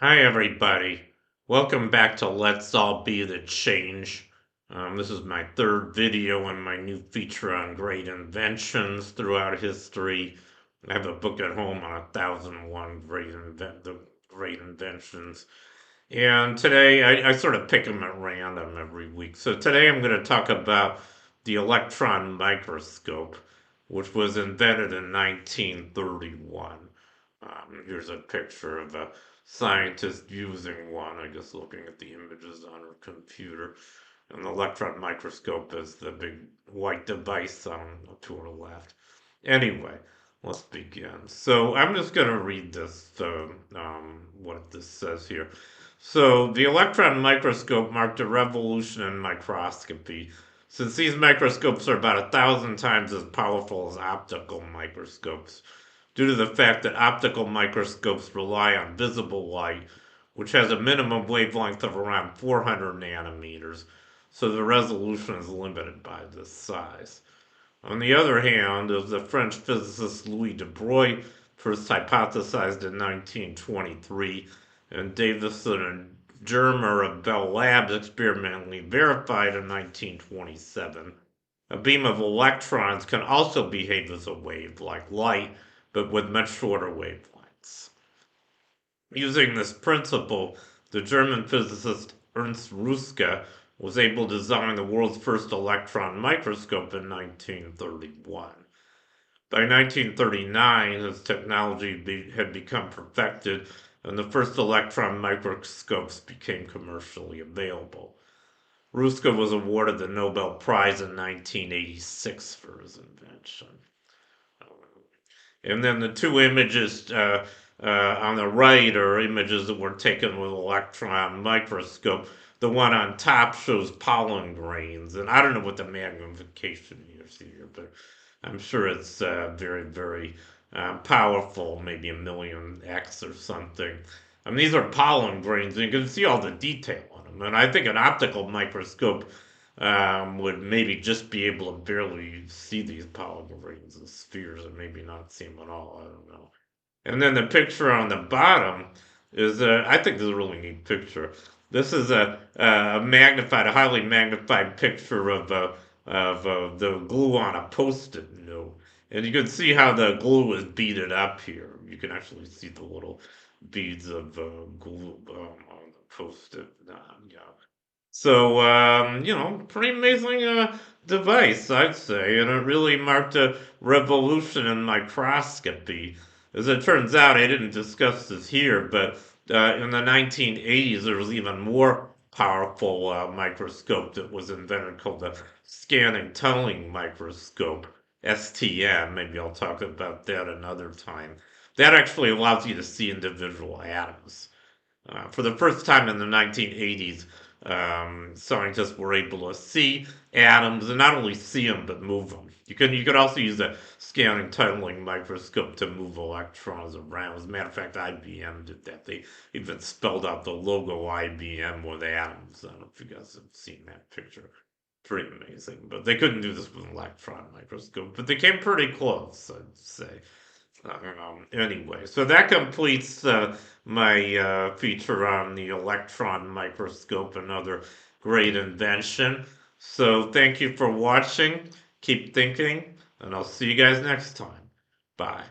Hi, everybody. Welcome back to Let's All Be the Change. This is my third video on my new feature on great inventions throughout history. I have a book at home on 1001 great inventions. And today I sort of pick them at random every week. So today I'm going to talk about the electron microscope, which was invented in 1931. Here's a picture of a scientist using one, I guess looking at the images on her computer. And the electron microscope is the big white device to her left. Anyway, let's begin. So I'm just going to read this, what this says here. So the electron microscope marked a revolution in microscopy, since these microscopes are about 1,000 times as powerful as optical microscopes, due to the fact that optical microscopes rely on visible light, which has a minimum wavelength of around 400 nanometers, so the resolution is limited by this size. On the other hand, as the French physicist Louis de Broglie first hypothesized in 1923, and Davison and Germer of Bell Labs experimentally verified in 1927, a beam of electrons can also behave as a wave, like light, but with much shorter wavelengths. Using this principle, the German physicist Ernst Ruska was able to design the world's first electron microscope in 1931. By 1939, his technology had become perfected, and the first electron microscopes became commercially available. Ruska was awarded the Nobel Prize in 1986 for his invention. And then the two images on the right are images that were taken with electron microscope. The one on top shows pollen grains, and I don't know what the magnification is here, but I'm sure it's very, very powerful, maybe a million X or something. I mean, these are pollen grains, and you can see all the detail on them. And I think an optical microscope would maybe just be able to barely see these pollen grains and spheres, and maybe not see them at all. I don't know. And then the picture on the bottom is, I think this is a really neat picture. This is a highly magnified picture of the glue on a post-it note. And you can see how the glue is beaded up here. You can actually see the little beads of glue on the post-it. Yeah. So, pretty amazing device, I'd say, and it really marked a revolution in microscopy. As it turns out, I didn't discuss this here, but in the 1980s, there was even more powerful microscope that was invented called the scanning tunneling microscope, STM. Maybe I'll talk about that another time. That actually allows you to see individual atoms. For the first time in the 1980s, scientists were able to see atoms and not only see them but move them. You could also use a scanning tunneling microscope to move electrons around. As a matter of fact, IBM did that. They even spelled out the logo IBM with atoms. I don't know if you guys have seen that picture. Pretty amazing. But they couldn't do this with an electron microscope. But they came pretty close, I'd say. Anyway, so that completes my feature on the electron microscope, another great invention. So thank you for watching. Keep thinking, and I'll see you guys next time. Bye.